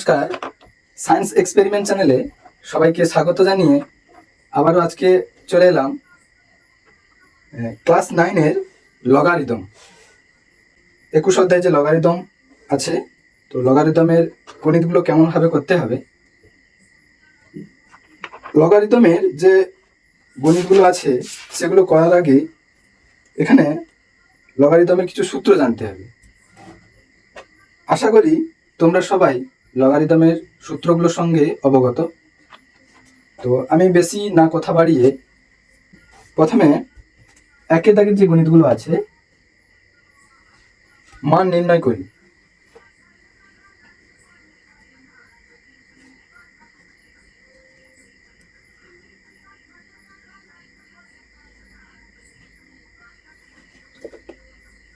নমস্কার, science experiment চ্যানেলে সবাইকে স্বাগত জানিয়ে আবারও আজকে চলে এলাম ক্লাস 9-এর লগারিদম। 21 অধ্যায়ে যে লগারিদম আছে, তো লগারিদমের গণিতগুলো কেমনভাবে করতে হবে, লগারিদমের যে গণিতগুলো আছে সেগুলো করার আগে এখানে লগারিদমের কিছু সূত্র জানতে হবে। আশা করি তোমরা সবাই লগারিদমের সূত্রগুলোর সঙ্গে অবগত। তো আমি বেশি না কথা বাড়িয়ে প্রথমে একের দাগের যে গণিতগুলো আছে মান নির্ণয় করি।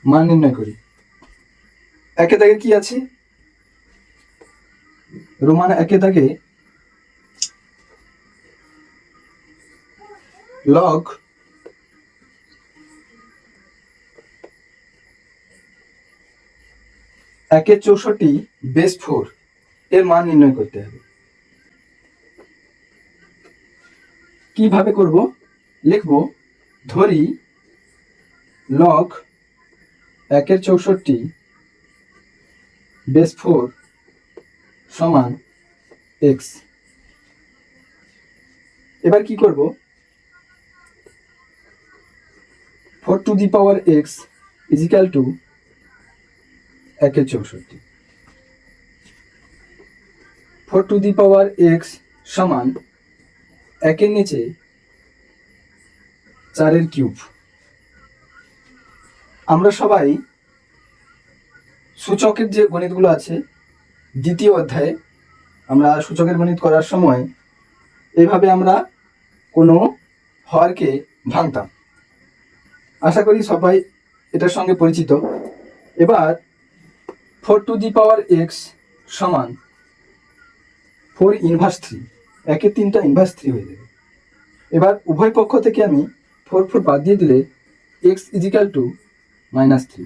মান নির্ণয় করি। একের দাগে কি আছে? রোমান একের দাগে লগ একের 64 বেস 4 এর মান নির্ণয় করতে হবে। কিভাবে করব? লিখব, ধরি লগ একের 64 বেস 4 সমান এক্স। এবার কি করব? 4 to the power x equal to একের 64। 4 টু দি পাওয়ার এক্স সমান একের নিচে 4-এর কিউব। আমরা সবাই সূচকের যে গণিতগুলো আছে দ্বিতীয় অধ্যায়ে আমরা সূচকের গণিত করার সময় এইভাবে আমরা কোনো হরকে ভাঙতাম। আশা করি সবাই এটার সঙ্গে পরিচিত। এবার 4 টু দি পাওয়ার এক্স সমান 4 ইনভার্স 3, একের 3টা ইনভার্স 3 হয়ে যাবে। এবার উভয় পক্ষ থেকে আমি 4 বাদ দিয়ে দিলে এক্স ইজিক্যাল টু -3।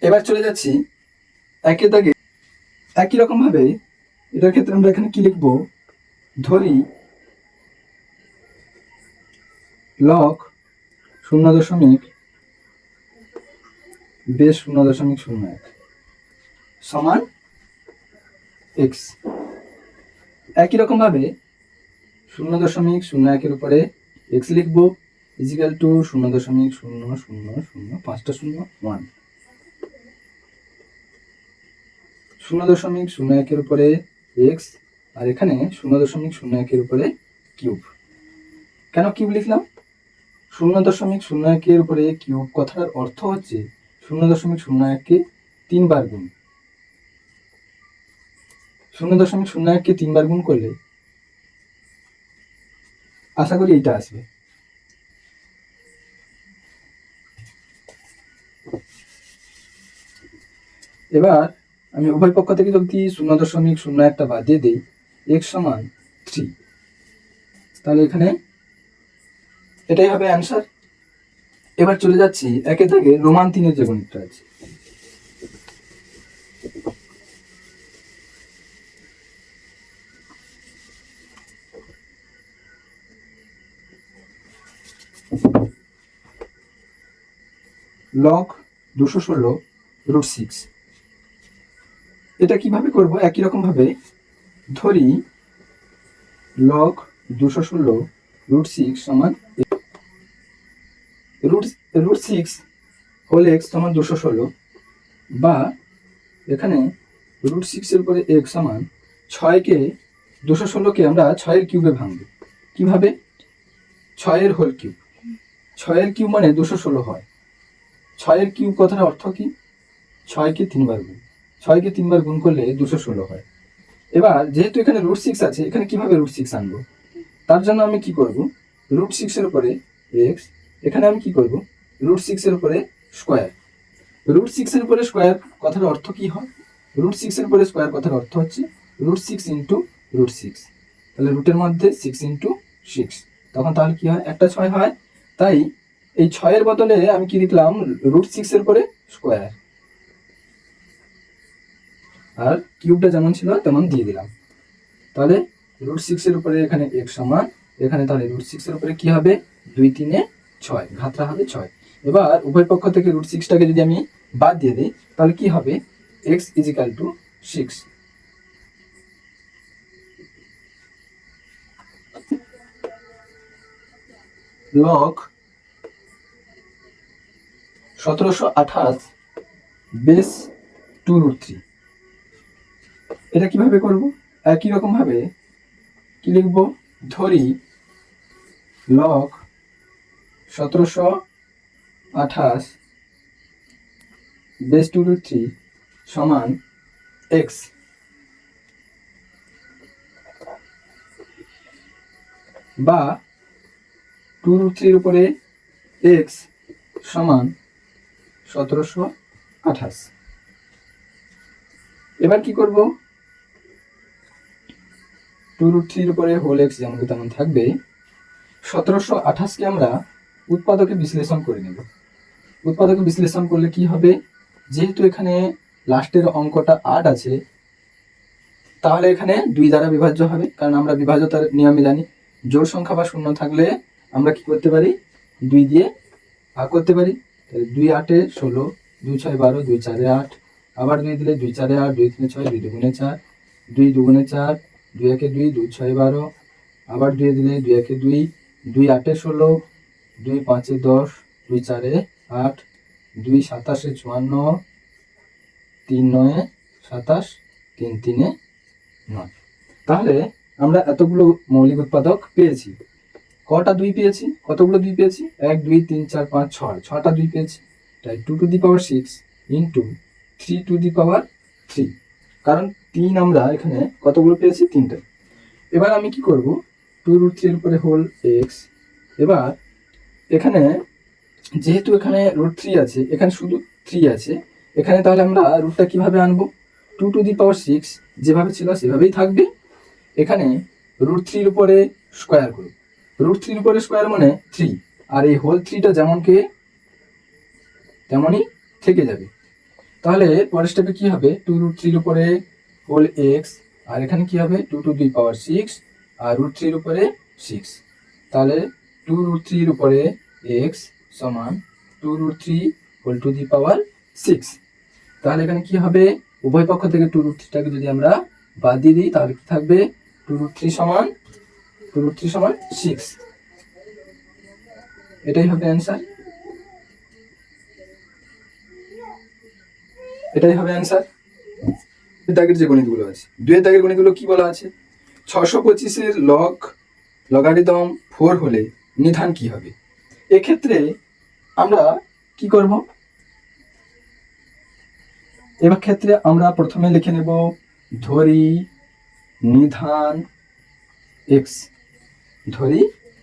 এবার চলে যাচ্ছি একের দাগে। একই রকম ভাবে এটার ক্ষেত্রে আমরা এখানে কি লিখব? ধরি লগ 0.0 বেস 0.01 সমান এক্স। একই রকম ভাবে 0.01 উপরে এক্স লিখব ইজিক্যাল টু 0.000 5টা 0 1। 0.01 উপরে এক্স আর এখানে 0.01 উপরে কিউব। কেন কিউব লিখলাম? 0.01 উপরে কিউব কথার অর্থ হচ্ছে 0.01কে 3 বার গুণ। 0.01কে 3 বার গুণ করলে আশা করি এইটা আসবে। এবার আমি উভয় পক্ষ থেকে যদি 0.01টা বাদ দিয়ে দিই x সমান 3, তাহলে এখানে এটাই হবে অ্যান্সার। এবার চলে যাচ্ছি একের দাগে রোমান 3-এর যে গণিতটা আছে। লগ 216 এটা কিভাবে করব? একই রকম ভাবে ধরি লগ 216 সমান √6 হোল এক্স সমান 216, বা এখানে √6 এর উপরে x সমান 6কে 216কে আমরা 6-এর কিউবে ভাঙব। কিভাবে? 6-এর হোল কিউব। 6-এর কিউব মানে 216 হয়। 6-এর কিউব কথার অর্থ কি? 6কে 3 বার গুণ। 6কে 3 বার গুণ করলে 216 হয়। এবার যেহেতু এখানে √6 আছে, এখানে কিভাবে √6 আনবো? তার জন্য আমি কি করব? √6 এর উপরে এক্স, এখানে আমি কি করব? √6 এর উপরে স্কোয়ার। √6 এর উপরে স্কোয়ার কথার অর্থ কি হয়? √6 এর উপরে স্কোয়ার কথার অর্থ হচ্ছে √6 ইন্টু √6। তাহলে রুটের মধ্যে 6 ইন্টু 6, তখন তাহলে কি হয়? একটা 6 হয়। তাই এই 6 বদলে আমি কি লিখলাম, √6 উপরে স্কোয়ার, আর কিউবটা যেমন ছিল তেমন দিয়ে দিলাম। তাহলে √6 উপরে এখানে x সমান, এখানে তাহলে √6 উপরে কি হবে, 2 3 6, ঘাতটা হবে 6। এবার উভয় পক্ষ থেকে √6টাকে যদি আমি বাদ দিয়ে দিই তাহলে কি হবে, x = 6। লগ 1728 বেস 2√3, এটা কিভাবে করব, একই রকম ভাবে কি লিখব, ধরি লগ 1728 বেস 2√3 সমান x, বা 2√3 উপরে x সমান 1728। এবার কি করব, 2√3 উপরে হোল x যেমন তেমন থাকবে, 1728কে আমরা উৎপাদকে বিশ্লেষণ করে নেব। উৎপাদকে বিশ্লেষণ করলে কি হবে, যেহেতু এখানে লাস্টের অঙ্কটা 8 আছে, তাহলে এখানে 2 দ্বারা বিভাজ্য হবে, কারণ আমরা বিভাজ্যতার নিয়মে জানি জোড় সংখ্যা বা শূন্য থাকলে আমরা কি করতে পারি, 2 দিয়ে ভাগ করতে পারি। তাহলে 2 8 16, 2 6 12, 2 4 8, আবার 2 দিলে 2 4 8, 2 3 6, 2 2 4, 2 2 4, 2 1 2, 2 6 12, আবার 2 দিলে 2 1 2, 2 8 16, 2 5 10, 2 4 8, 2 7 54, 3 9 27, 3 3 9। তাহলে আমরা এতগুলো মৌলিক উৎপাদক পেয়েছি। কটা 2 পেয়েছি, কতগুলো 2 পেয়েছি, 1 2 3 4 5 6, 6টা 2 পেয়েছি। তাই 2⁶ ইন্টু 3⁻3, কারণ 3 আমরা এখানে কতগুলো পেয়েছি, 3টা। এবার আমি কি করব, 2√3 উপরে হোল x, এবার এখানে যেহেতু এখানে √3 আছে, এখানে শুধু 3 আছে, এখানে তাহলে আমরা রুটটা কিভাবে আনবো, 2⁶ যেভাবে ছিল সেভাবেই থাকবে। এখানে √3 উপরে স্কোয়ার করব, √3 উপরে স্কোয়ার মানে 3, আর এই হোল 3টা যেমনকে তেমনই থেকে যাবে। তাহলে পরের স্টেপে কি হবে, 2√3 উপরে হোল x, আর এখানে কি হবে, 2⁶ আর √3 উপরে 6। তাহলে 2√3 উপরে x সমান 2√3 হোল টু দি পাওয়ার 6। তাহলে এখানে কি হবে, উভয় পক্ষ থেকে 2√3টাকে যদি আমরা বাদ দিয়ে দিই তাহলে কি থাকবে, 2√3 সমান 6। এটাই হবে অ্যান্সার, এটাই হবে অ্যান্সার। দাগের যে গণিতগুলো আছে, 2 দাগের গণিতগুলো কি বলা আছে, 625-এর লগারিদম 4 হলে নিধান কি হবে। এক্ষেত্রে আমরা কি করব, এবার ক্ষেত্রে আমরা প্রথমে লিখে নেব ধরি নিধান x, ধরি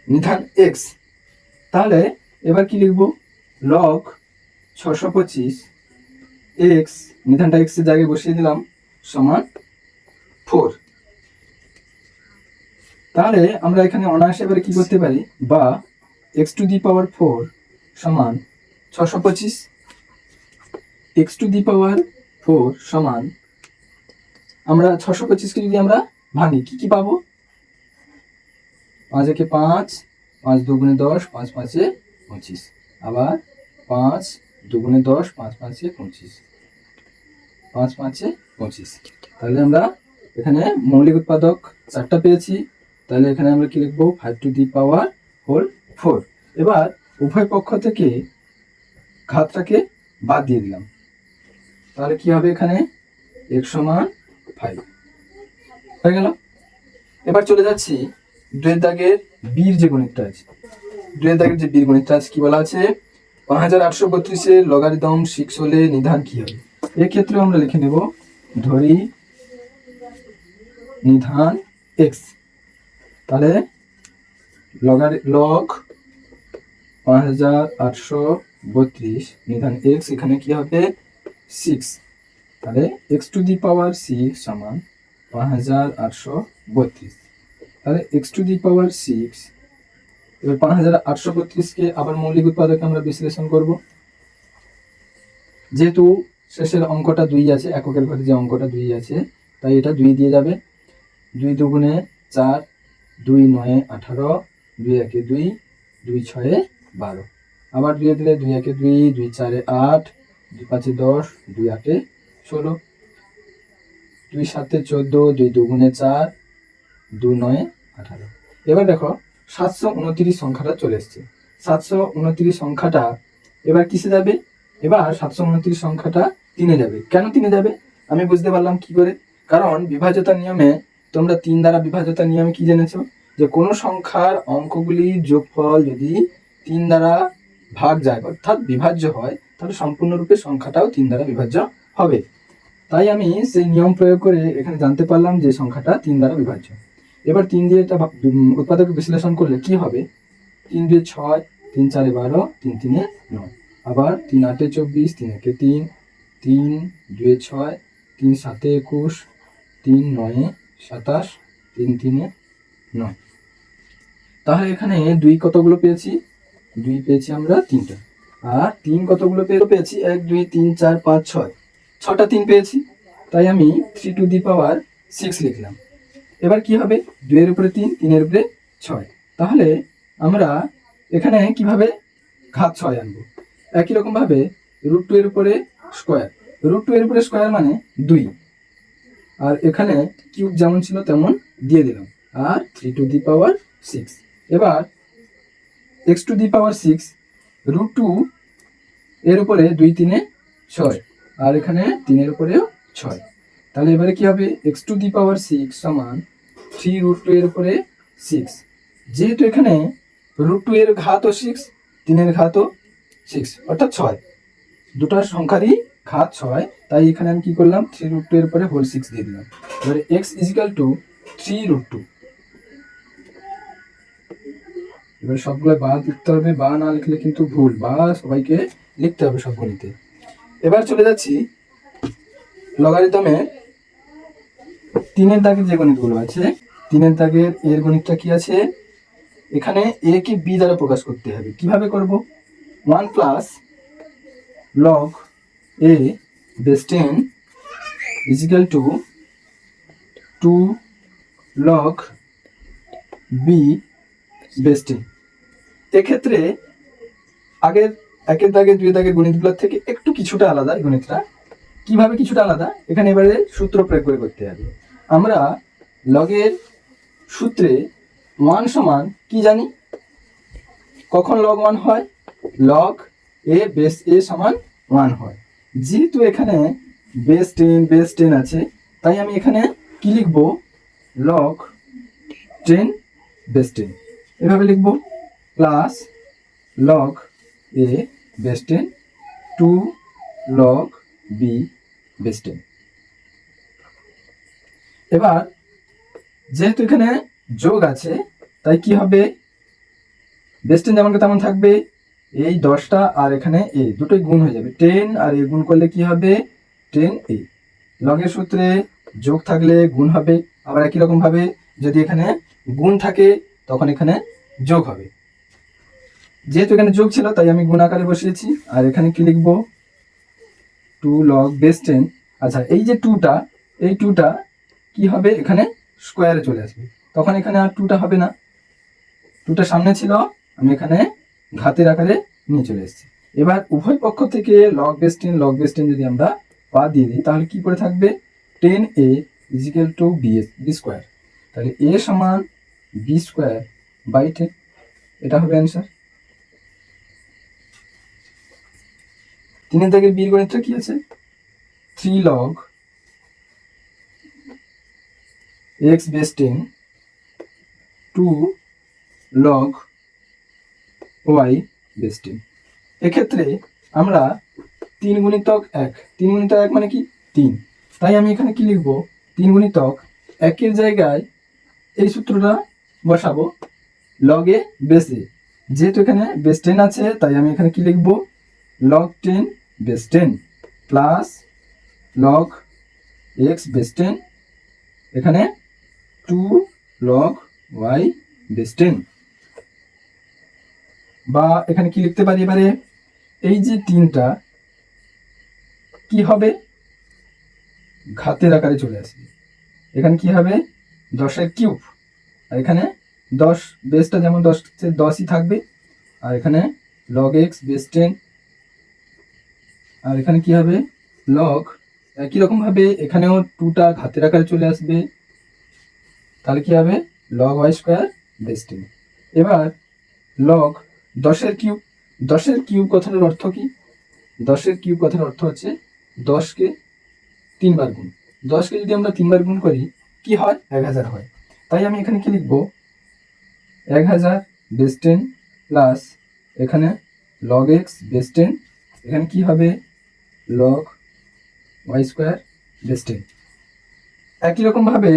নিধান x। তাহলে এবার কি লিখব, লগ 625 x, নিধানটা x এর জায়গায় বসিয়ে দিলাম, সমান 4। তাহলে আমরা এখানে অনায়াসে এবারে কি করতে পারি, বা x⁴ সমান 625, x⁴ সমান, আমরা 625কে যদি আমরা ভাঙি কি পাবো, 5 একে 5, 5 2 10, 5 5 25, আবার 5 2 10, 5 5 25, 5 5 25। তাহলে আমরা এখানে মৌলিক উৎপাদক 4টা পেয়েছি। তাহলে এখানে আমরা কি লিখবো, 5⁴ এবার উভয় পক্ষ থেকে ঘাতটাকে বাদ দিয়ে দিলাম, তাহলে কি হবে, এখানে x সমান 5 হয়ে গেল। এবার চলে যাচ্ছি 2 দাগের বীর যে গণিতটা আছে, 2 দাগের যে বীর গণিতটা আছে, কি বলা আছে, 5832-এর লগারিদম 6 হলে নিধান কি হবে। এক্ষেত্রে আমরা লিখে নেব ধরি নিধান x, তাহলে লগ 5832 নিধান x, এখানে কি হবে 6, তাহলে x⁶ সমান 5832, তাহলে x⁶ এবার 5832কে আবার মৌলিক উৎপাদকে আমরা বিশ্লেষণ করব। যেহেতু শেষের অঙ্কটা 2 আছে, এককের ঘরে যে অঙ্কটা 2 আছে, তাই এটা 2 দিয়ে যাবে। 2 দুগুণে 4, 2 9 18, 2 1 2, 2 6 12, আবার 2 দিলে 2 1 2, 2 4 8, 2 5 10, 2 8 16, 2 7 14, 2 দুগুণে 4, 2 9 18। এবার দেখো 729 সংখ্যাটা চলে এসছে। 729 সংখ্যাটা এবার কিসে যাবে? এবার 729 সংখ্যাটা 3-এ যাবে। কেন 3-এ যাবে আমি বুঝতে পারলাম কি করে, কারণ বিভাজ্যতার নিয়মে তোমরা 3 দ্বারা বিভাজ্যতার নিয়মে কি জেনেছো, যে কোনো সংখ্যার অঙ্কগুলির যোগফল যদি 3 দ্বারা ভাগ যায় অর্থাৎ বিভাজ্য হয়, তাহলে সম্পূর্ণরূপে সংখ্যাটাও 3 দ্বারা বিভাজ্য হবে। তাই আমি সেই নিয়ম প্রয়োগ করে এখানে জানতে পারলাম যে সংখ্যাটা 3 দ্বারা বিভাজ্য। এবার 3 দিয়ে এটা উৎপাদক বিশ্লেষণ করলে কি হবে? 3 2 6, 3 4 12, 3 3 9, আবার 3 8 24, 3 1 3, 3 2 6, 3 7 21, 3 9 27, 3 3 9। তাহলে এখানে 2 কতগুলো পেয়েছি? 2 পেয়েছি আমরা 3টা। আর 3 কতগুলো পেয়েছি? 1 2 3 4 5 6, 6টা 3 পেয়েছি। তাই আমি 3 টু দি পাওয়ার 6 লিখলাম। এবার কি হবে? 2 এর উপরে 3, 3 এর উপরে 6। তাহলে আমরা এখানে কিভাবে ঘাত 6 আনবো? একই রকম ভাবে √2 এর উপরে স্কয়ার, √2 এর উপরে স্কয়ার মানে 2, আর এখানে কিউব যেমন ছিল তেমন দিয়ে দিলাম, আর 3 টু দি পাওয়ার 6। এবার x টু দি পাওয়ার 6 √2 এর উপরে 2 3 6, আর এখানে 3 এর উপরেও 6। তাহলে এবারে কি হবে? x টু দি পাওয়ার 6 সমান 3 √2 এর উপরে 6। যেহেতু এখানে √2 এর ঘাতও 6, 3 এর ঘাতও 6, অর্থাৎ 6, দুটার সংখ্যারই ঘাত 6, তাই এখানে আমি কি করলাম? 3 √2 এর উপরে হোল 6 দিয়ে দিলাম। এবারে x ইজিক্যাল টু 3 √2। এবার সবগুলো বা লিখতে হবে, বা না লিখলে কিন্তু ভুল, বা সবাইকে লিখতে হবে সব গণিতে। এবার চলে যাচ্ছি লগারিদমে 3-এর দাগের যে গণিতগুলো আছে। 3-এর দাগের এর গণিতটা কি আছে? এখানে a কে b দ্বারা প্রকাশ করতে হবে। কিভাবে করব? 1 plus log a base 10 equal to 2 log b বেস 10। এক্ষেত্রে আগের 1-এর দাগে 2-এর দাগের গণিতগুলোর থেকে একটু কিছুটা আলাদা এই গণিতটা। কিভাবে কিছুটা আলাদা? এখানে এবারে সূত্র প্রয়োগ করে করতে হবে। আমরা লগের সূত্রে 1 সমান কি জানি? কখন log 1 হয়? log a বেস a সমান 1 হয়। যেহেতু এখানে বেস 10 আছে, তাই আমি এখানে কি লিখব? log 10 বেস 10 এভাবে লিখব, plus log a base 10 2 log b বেস 10। এবার যেহেতু এখানে যোগ আছে, তাই কি হবে? বেস 10 যেমন তেমন থাকবে, এই 10টা আর এখানে a দুটোই গুণ হয়ে যাবে। 10 আর a গুণ করলে কি হবে? 10a। লগের সূত্রে যোগ থাকলে গুণ হবে, আবার একই রকম ভাবে যদি এখানে গুণ থাকে তখন এখানে যোগ হবে। যেহেতু এখানে যোগ ছিল তাই আমি গুণ আকারে বসিয়েছি, আর এখানে কি লিখবো? 2 log বেস 10। আচ্ছা, এই যে 2টা, এই 2টা কি হবে? এখানে স্কোয়ারে চলে আসবে, তখন এখানে আর 2টা হবে না। 2টা সামনে ছিল, আমি এখানে ঘাতের আকারে নিয়ে চলে এসেছি। এবার উভয় পক্ষ থেকে log বেস 10 যদি আমরা বাদ দিয়ে দিই, তাহলে কি করে থাকবে? 10a equal to b square. তাহলে a সমান b স্কোয়ার বাই 10, এটা হবে অ্যান্সার। 3-এর দাগের বীর গণিতটা কি আছে? 3 log x base 10 2 log y base 10। এক্ষেত্রে আমরা 3 গুণিতক 1, 3 গুণিতক 1 মানে কি? 3। তাই আমি এখানে কি লিখবো? 3 গুণিতক 1-এর জায়গায় এই সূত্রটা বসাবো, log a বেস a। যেহেতু এখানে বেস 10 আছে, তাই আমি এখানে কি লিখবো? log 10 base 10 plus log x base 10, এখানে 2 log y বেস 10। বা এখানে কি লিখতে পারি এবারে, এই যে 3টা কি হবে, ঘাতের আকারে চলে আসবে। এখানে কি হবে, 10-এর কিউব, আর এখানে 10 বেসটা যেমন 10ই থাকবে, আর এখানে log x বেস 10, আর এখানে কি হবে log, একই রকম ভাবে এখানেও 2টা ঘাতের আকারে চলে আসবে, তাহলে কি হবে log y স্কয়ার বেস 10। এবার log 10-এর কিউব, 10-এর কিউব কথাটার অর্থ কি, 10-এর কিউব কথার অর্থ হচ্ছে 10কে 3 বার গুণ। 10কে যদি আমরা 3 বার গুণ করি কি হয়, 1000 হয়। তাই আমি এখানে কি লিখবো, 1000 বেস 10 প্লাস এখানে log x বেস 10, এখানে কি হবে log y স্কয়ার বেস 10। একই রকম ভাবে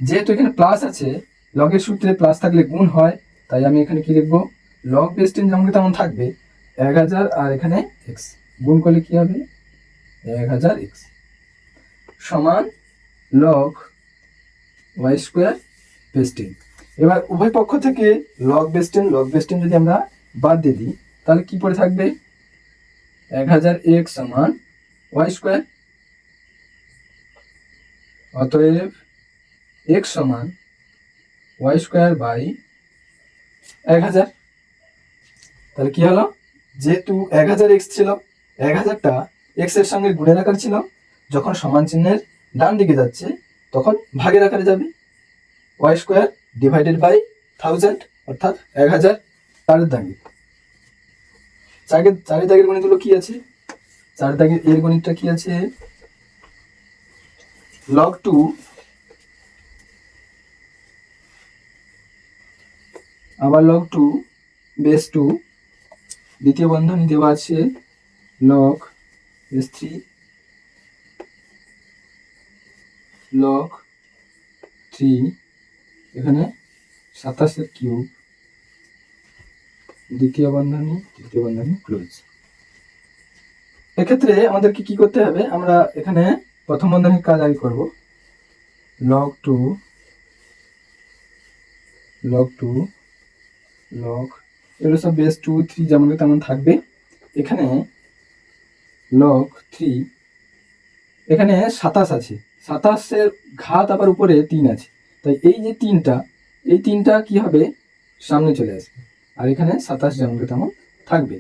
যেহেতু এখানে প্লাস আছে, লগের সূত্রে প্লাস থাকলে গুণ হয়, তাই আমি এখানে কি লিখবো, log বেস 10 যেমন তেমন থাকবে, 1000 আর এখানে x গুণ করলে কি হবে 1000x সমান log y স্কয়ার বেস 10। এবার উভয় পক্ষ থেকে log বেস 10 যদি আমরা বাদ দিয়ে দিই, তাহলে কি পড়ে থাকবে, 1000x সমান y স্কয়ার, অতএব x সমান y স্কয়ার বাই 1000। তাহলে কি হলো, যেহেতু 1000x ছিল, 1000টা x এর সঙ্গে গুণের আকার ছিল, যখন সমান চিহ্নের ডান দিকে যাচ্ছে তখন ভাগের আকারে যাবে, y স্কয়ার ডিভাইডেড বাই 1000 অর্থাৎ 1000। চারের দাগে, চারের দাগের গণিতগুলো কি আছে, চারের দাগের এর গণিতটা কি আছে, log 2 আবার log 2 বেস 2, দ্বিতীয় বন্ধনী দেওয়া আছে log বেস 3, log 3, এখানে 27-এর কিউব, দ্বিতীয় বন্ধনী তৃতীয় বন্ধনী ক্লোজ। এক্ষেত্রে আমাদেরকে কি করতে হবে, আমরা এখানে প্রথম বন্ধনীর কাজ আগে করব, log 2 log এগুলো সব বেস 2 3 যেমন তেমন থাকবে। এখানে log 3, এখানে 27 আছে, 27-এর ঘাত আবার উপরে 3 আছে, তাই এই যে 3টা কি হবে সামনে চলে আসবে, আর এখানে 27 যেমন তেমন থাকবে।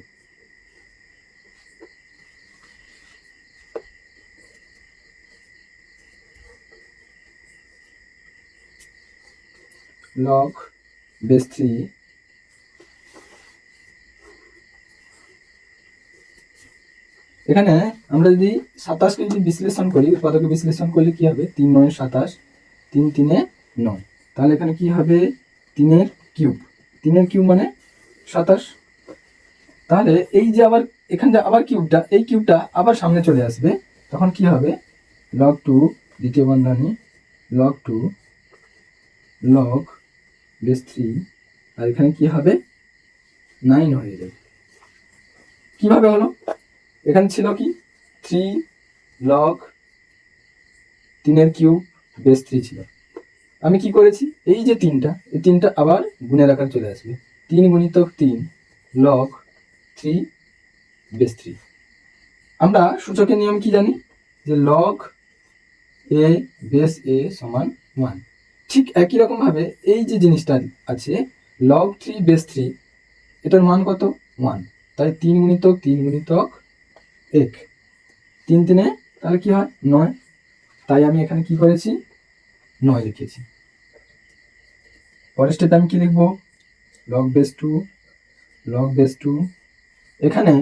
log বেস 3 এখানে আমরা যদি 27কে যদি বিশ্লেষণ করি, উৎপাদকে বিশ্লেষণ করলে কি হবে, 3 9 27, 3 3 9, তাহলে এখানে কি হবে 3-এর কিউব মানে 27। তাহলে এই যে আবার এখানে যে আবার কিউবটা, এই কিউবটা আবার সামনে চলে আসবে, তখন কি হবে log 2 দ্বিতীয় বন্ধনী log 2 log বেস 3, আর এখানে কি হবে 9 হয়ে যাবে। কিভাবে হলো, এখানে ছিল কি 3 log 3-এর কিউব বেস 3 ছিল, আমি কি করেছি, এই যে 3টা আবার গুণের আকার চলে আসবে, 3 গুণিতক 3 log 3 বেস 3। আমরা সূচকের নিয়ম কি জানি, যে log a বেস a সমান 1। ঠিক একই রকম ভাবে এই যে জিনিসটা আছে log 3 বেস 3, এটার মান কত 1, তাই 3 গুণিতক 1, 3 3, তাহলে কি হয় 9, তাই আমি এখানে কি করেছি 9 লিখেছি। পরের স্টেপে আমি কি লিখবো, log বেস 2, এখানে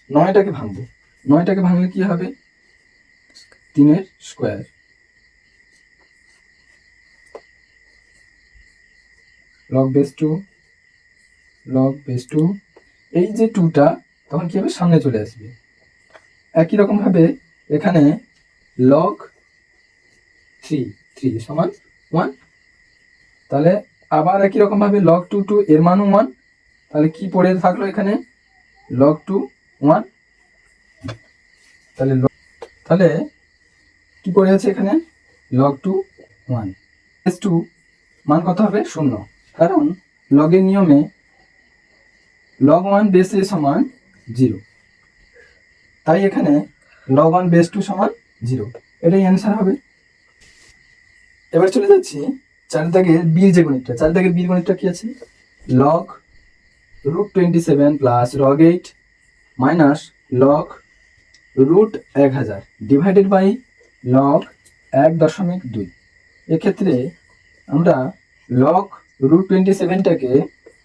9টাকে ভাঙবো, 9টাকে ভাঙলে কি হবে 3-এর স্কয়ার, log বেস 2, এই যে 2টা তখন কি হবে সামনে চলে আসবে। একই রকম ভাবে এখানে log 3 সমান 1, তাহলে আবার একই রকম ভাবে log 2 এর মানও 1, তাহলে কি পড়ে থাকলো এখানে log 2 1, তাহলে কি পড়ে আছে এখানে log 2 1, বেস 2 মান কত হবে 0, কারণ লগের নিয়মে log 1 বেস a সমান 0, তাই এখানে log 1 বেস 2 সমান 0, এটাই অ্যান্সার হবে। এবার চলে যাচ্ছি 4 দাগের বীর যে গণিতটা। 4 দাগের বীর গণিতটা কি আছে? log √27 plus log 8 minus log √1000 divided by log 1.2। এক্ষেত্রে আমরা log √27টাকে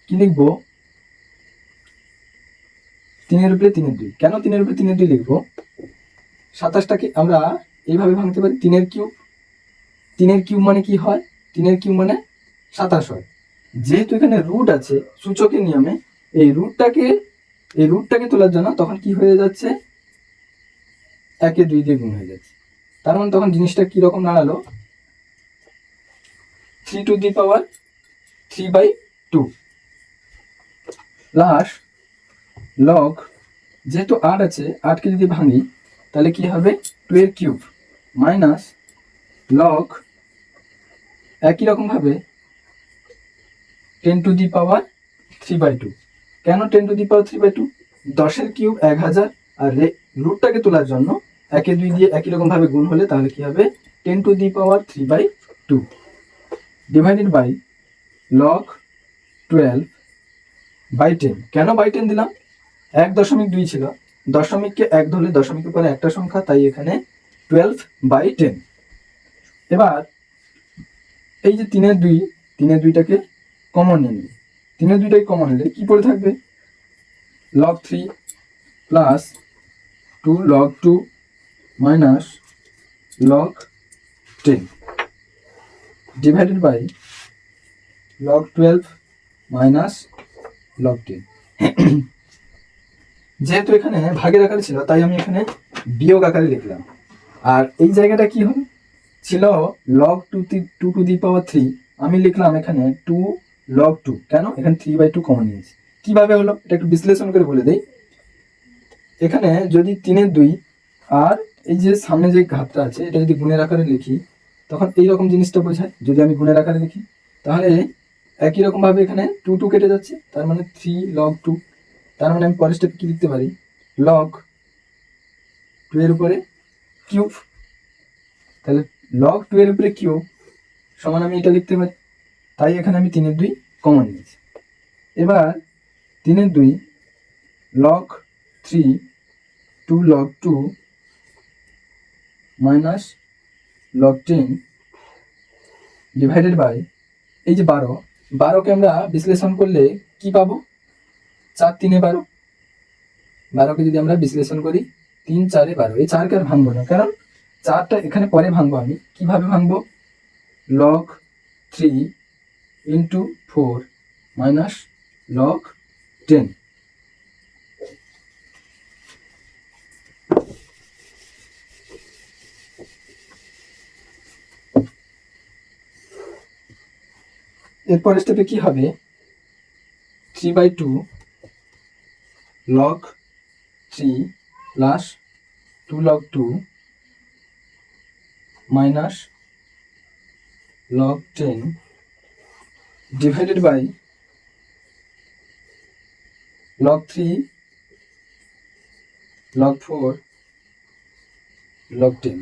কি লিখবো? 3 উপরে 3/2। কেন 3 উপরে 3/2 লিখবো? 27টাকে আমরা এইভাবে ভাঙতে পারি 3 কিউব। 3 কিউব মানে কি হয়? 3 কিউব মানে 27 হয়। যেহেতু এখানে রুট আছে সূচকের নিয়মে, এই রুটটাকে তোলার জন্য তখন কি হয়ে যাচ্ছে? 1 2 দিয়ে গুণ হয়ে যাচ্ছে। তার মানে তখন জিনিসটা কি রকম দাঁড়ালো? 3^3/2 প্লাস log, যেহেতু 8 আছে 8কে যদি ভাঙি তাহলে কি হবে? 2 এর কিউব মাইনাস log একই রকম ভাবে 10^3/2। কেন 10^3/2? 10 এর কিউব 1000, আর রুটটাকে তোলার জন্য 1 2 দিয়ে একই রকম ভাবে গুণ হলে তাহলে কি হবে? 10^3/2 ডিভাইডেড বাই log 12/10। কেন বাই 10 দিলাম? 1.2 ছিল, দশমিককে 1 ধরলে দশমিকের পরে একটা সংখ্যা, তাই এখানে 12/10। এবার এই যে 3/2টাকে কমন নিয়ে নিই। 3/2টাকে কমন নিলে কি পড়ে থাকবে? log 3 plus 2 log 2 minus log 10 divided by log 12 minus log 10। যেহেতু এখানে ভাগের আকারে ছিল তাই আমি এখানে বিয়োগ আকারে লিখলাম। আর এই জায়গাটা কি হলো? ছিল log 2^3, আমি লিখলাম এখানে 2 log 2। কেন? এখানে 3/2 কমন নিয়েছি। কিভাবে হলো এটা একটু বিশ্লেষণ করে বলে দেই। এখানে যদি 3/2 আর এই যে সামনে যে ঘাতটা আছে এটা যদি গুণের আকারে লিখি তখন এইরকম জিনিসটা বোঝায়। যদি আমি গুণের আকারে লিখি তাহলে একই রকম ভাবে এখানে 2 কেটে যাচ্ছে, তার মানে 3 log 2। তার মানে আমি পরের স্টেপে কি লিখতে পারি? log 2 এর উপরে কিউব। তাহলে log 2 এর উপরে কিউব সমান আমি এটা লিখতে পারি, তাই এখানে আমি 3/2 কমন নিয়েছি। এবার 3/2 log 3 2 log 2 minus log 10 divided by এই যে 12কে আমরা বিশ্লেষণ করলে কি পাবো? 4 3 12। 12কে যদি আমরা বিশ্লেষণ করি 3 4 12, এই 4কে আর ভাঙবো না, কারণ 4টা এখানে পরে ভাঙবো। আমি কিভাবে ভাঙবো? log 3 × 4 minus log 10। এরপর স্টেপে কি হবে? 3/2 log 3 plus 2 log 2 minus log 10 divided by log 3 log 4 log 10।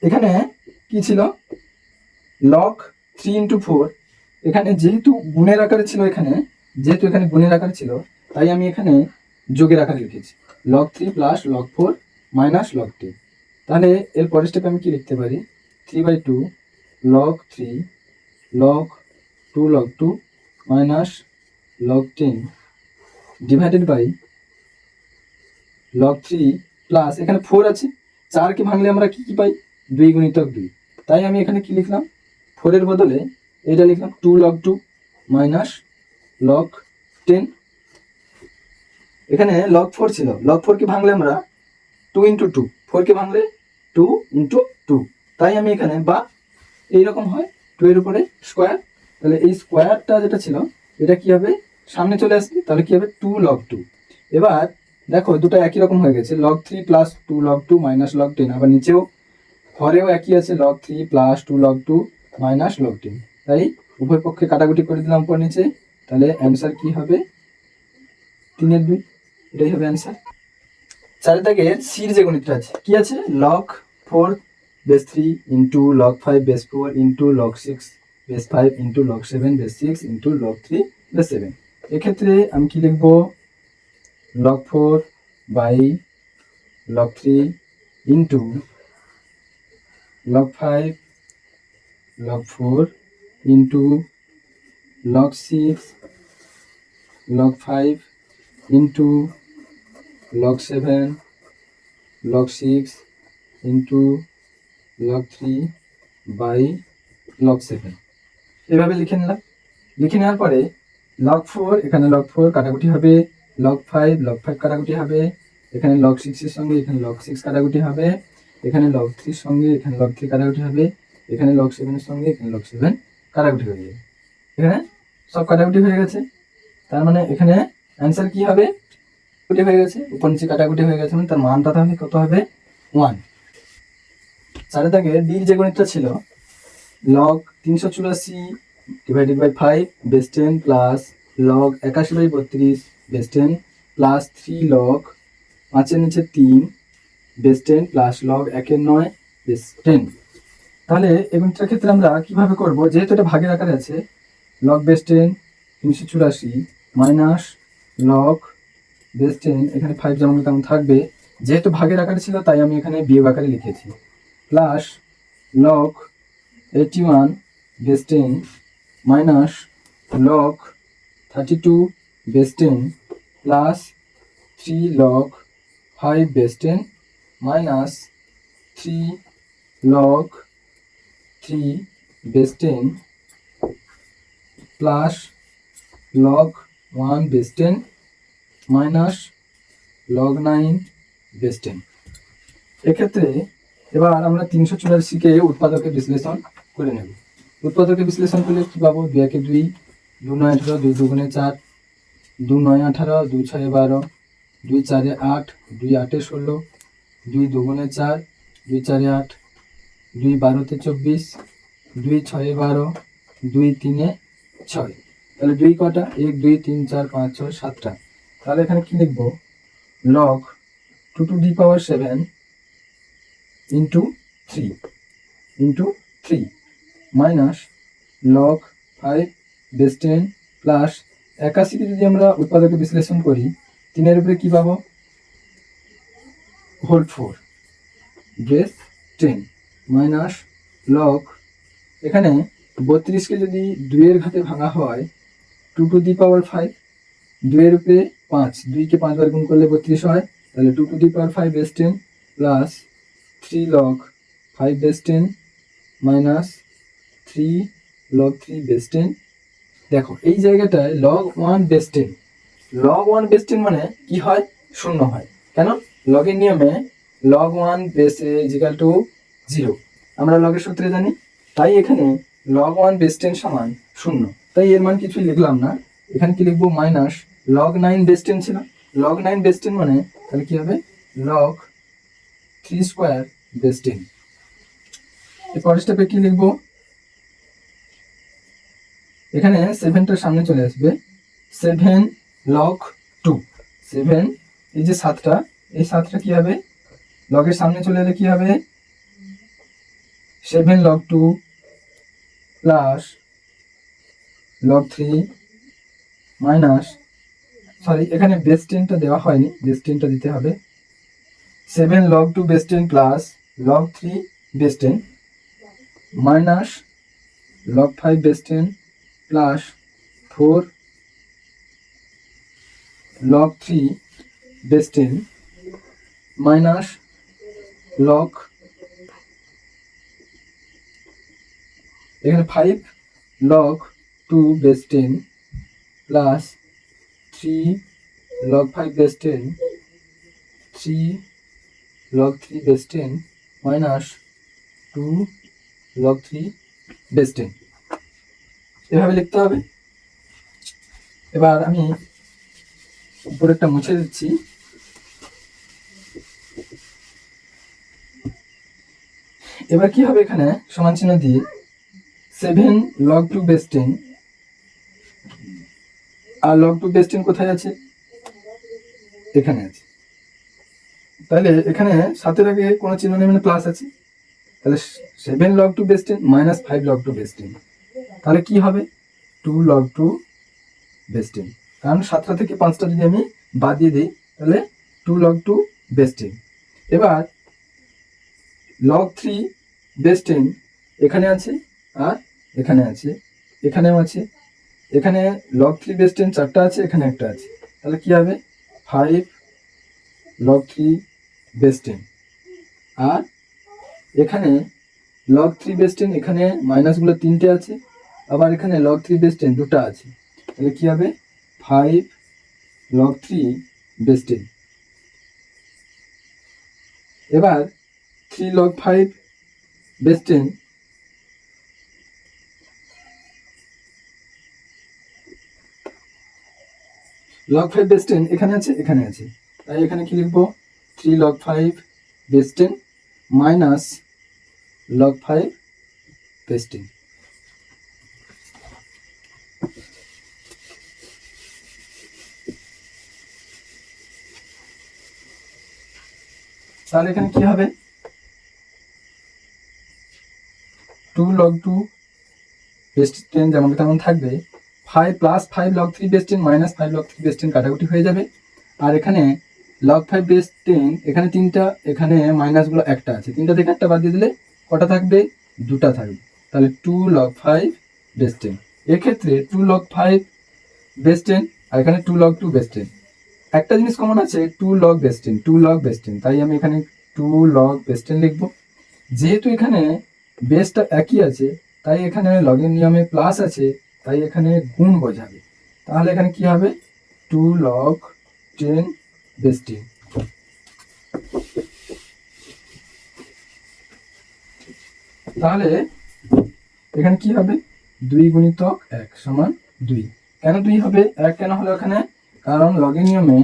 এখানে কি ছিল? log 3 × 4। এখানে যেহেতু গুণের আকারে ছিল, যেহেতু এখানে গুণের আকারে ছিল তাই আমি এখানে যোগের আকারে লিখেছি log 3 plus log 4 minus log 10। তাহলে এর পরের স্টেপে আমি কি লিখতে পারি? 3/2 log 3 log 2 log 2 minus log 10 divided by log 3 plus এখানে 4 আছে, 4কে ভাঙলে আমরা কি পাই? 2 × 2। তাই আমি এখানে কি লিখলাম? 4 এর বদলে এটা লিখলাম 2 log 2 মাইনাস log 10। এখানে log 4 ছিল, log 4কে ভাঙলে আমরা 2 × 2, 4কে ভাঙলে 2 × 2, তাই আমি এখানে বা এইরকম হয় 2 এর উপরে স্কোয়ার। তাহলে এই স্কোয়ারটা যেটা ছিল এটা কি হবে? সামনে চলে আসবে, তাহলে কি হবে? 2 log 2। এবার দেখো দুটো একই রকম হয়ে গেছে, log 3 plus 2 log 2 minus log 10। আবার নিচেও হরেও একই আছে, log 3 plus 2 log 2 minus log 10। তাই উভয় পক্ষে কাটাকুটি করে দিলাম উপর নিচে, তাহলে অ্যান্সার কি হবে 3/2, এটাই হবে অ্যান্সার। 4 দাগের সির যে গণিতটা আছে কি আছে, log 4 base 3 into log 5 base 4 into log 6 base 5 into log 7 base 6 into log 3 base 7। এক্ষেত্রে আমি কি লিখবো, log 4 by log 3 into log 5 log 4 into log 6 log 5 into log 7 log 6 into log 3 by log 7, এভাবে লিখে নিলাম। লিখে নেওয়ার পরে log 4, এখানে log 4 কাটাকুটি হবে, log 5 কাটাকুটি হবে, এখানে log 6 এর সঙ্গে এখানে log 6 কাটাকুটি হবে, এখানে log 3 এর সঙ্গে এখানে log 3 কাটাকুটি হবে, এখানে log 7 এর সঙ্গে এখানে log 7 কাটাকুটি হয়ে যাবে। এখানে সব কাটাকুটি হয়ে গেছে, তার মানে এখানে অ্যান্সার কি হবে, কাটাকুটি হয়ে গেছে, উপর নিচে কাটাকুটি হয়ে গেছে, মানে তার মানটা তাহলে কত হবে 1। 4 দাগের ডির যে গণিতটা ছিল, log 384 divided by 5 base 10 plus log 81/32 base 10 plus 3 log 5 এর নিচে 3 বেস 10 প্লাস log 1/9 বেস 10। তাহলে এই গণিতটার ক্ষেত্রে আমরা কিভাবে করব, যেহেতু এটা ভাগের আকারে আছে, log base 10 384 minus log base 10, এখানে 5 যেমন তেমন থাকবে, যেহেতু ভাগের আকারে ছিল তাই আমি এখানে বিয়োগ আকারে লিখেছি, plus log 81 base 10 minus log 32 base 10 plus 3 log 5 base 10 minus 3 log 3 base 10 plus log 1 base 10 minus log 9 base 10। এক্ষেত্রে এবার আমরা 384কে উৎপাদকে বিশ্লেষণ করে নেব। উৎপাদকে বিশ্লেষণ করলে কি পাবো, 2 একে 2, 2 9 18, 2 দুগুণে 4, 2 9 18, 2 6 12, 2 4 8, 2 8 16, 2 দুগুণে 4, 2 4 8, 2 12 24, 2 6 12, 2 3 6। তাহলে 2 কটা, 1 2 3 4 5 6 7টা। তাহলে এখানে কি লিখবো, log 2 to the power 7 into 3 minus log 5 base 10 plus 81কে যদি আমরা উৎপাদকে বিশ্লেষণ করি, 3 এর উপরে কি পাবো, হোল 4 বেস 10 মাইনাস log, এখানে 32কে যদি 2 এর ঘাতে ভাঙা হয় 2 to the power 5, 2 এর উপরে 5, 2কে 5 বার গুণ করলে 32 হয়, তাহলে 2 to the power 5 base 10 plus 3 log 5 base 10 minus 3 log 3 base 10। দেখো এই জায়গাটায় log 1 বেস 10, log 1 বেস 10 মানে কি হয়, শূন্য হয়। কেন, লগের নিয়মে log 1 base a equal to 0, আমরা লগের সূত্রে জানি, তাই এখানে log 1 বেস 10 সমান 0, তাই এর মান কিছুই লিখলাম না। এখানে কি লিখবো, মাইনাস log 9 বেস 10 ছিল, log 9 বেস 10 মানে তাহলে কি হবে, log 3 স্কোয়ার বেস 10। এরপরের স্টেপে কি লিখবো, এখানে 7টার সামনে চলে আসবে, 7 log 2, 7 এই যে 7টা, এই 7টা কি হবে, লগের সামনে চলে এলে কি হবে, 7 log 2 plus log 3 minus, sorry এখানে বেস 10টা দেওয়া হয়নি, বেস 10টা দিতে হবে, 7 log 2 base 10 plus log 3 base 10 minus log 5 base 10 plus 4 log 3 base 10 minus log, এখানে 5 log 2 base 10 plus 3 log 5 base 10, 3 log 3 base 10 minus 2 log 3 base 10, এভাবে লিখতে হবে। এবার আমি উপরেরটা মুছে দিচ্ছি। এবার কি হবে, এখানে সমান চিহ্ন দিয়ে 7 log 2 বেস 10 আর log 2 বেস 10 কোথায় আছে? এখানে আছে। তাহলে এখানে 7 আগে কোনো চিহ্ন নেই, মানে প্লাস আছে। তাহলে 7 log 2 base 10 minus 5 log 2 base 10, তাহলে কি হবে? 2 log 2 বেস 10। কারণ 7টা থেকে 5টা যদি আমি বাদ দিয়ে দিই তাহলে 2 log 2 বেস 10। এবার log 3 বেস 10 এখানে আছে আর এখানে আছে, এখানেও আছে। এখানে log 3 বেস 10 চারটা আছে, এখানে একটা আছে। তাহলে কি হবে? 5 log 3 বেস 10। আর এখানে log 3 বেস 10, এখানে মাইনাসগুলো 3টে আছে, আবার এখানে log 3 বেস 10 দুটো আছে। তাহলে কি হবে? 5 log 3 বেস 10। এবার 3 log 5 বেস 10 log 5 বেস 10 এখানে আছে, এখানে আছে। তাই এখানে কি লিখবো? 3 log 5 base 10 minus log 5 base 10। তাহলে এখানে কি হবে? 2 log 2 বেস 10 যেমন তেমন থাকবে, 5 plus 5 log 3 base 10 minus 5 log 3 base 10 কাটাকুটি হয়ে যাবে। আর এখানে log 5 বেস 10 এখানে 3টা, এখানে মাইনাসগুলো একটা আছে, 3টা থেকে একটা বাদ দিয়ে দিলে কটা থাকবে? 2টা থাকবে। তাহলে 2 log 5 বেস 10। এক্ষেত্রে 2 log 5 বেস 10 আর এখানে 2 log 2 বেস 10। একটা জিনিস কমন আছে, 2 log বেস 10, 2 log বেস 10। তাই আমি এখানে 2 log বেস 10 লিখবো। যেহেতু এখানে বেসটা একই আছে তাই এখানে লগের নিয়মে প্লাস আছে, তাই এখানে গুণ বোঝাবে। তাহলে এখানে কি হবে? 2 log 10 বেস 10। তাহলে এখানে কি হবে? 2 গুণিতক 1 সমান 2। কেন 2 হবে? 1 কেন হলো এখানে? কারণ লগের নিয়মে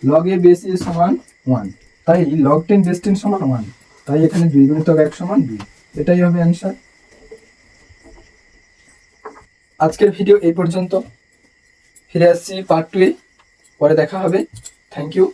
লগে বেস এ সমান 1, তাই log 10 বেস 10 সমান 1। তাই এখানে 2 গুণিতক 1 সমান 2। এটাই হবে অ্যান্সার। আজকের ভিডিও এই পর্যন্ত। ফিরে আসছি পার্ট 2 এ, পরে দেখা হবে। Thank you.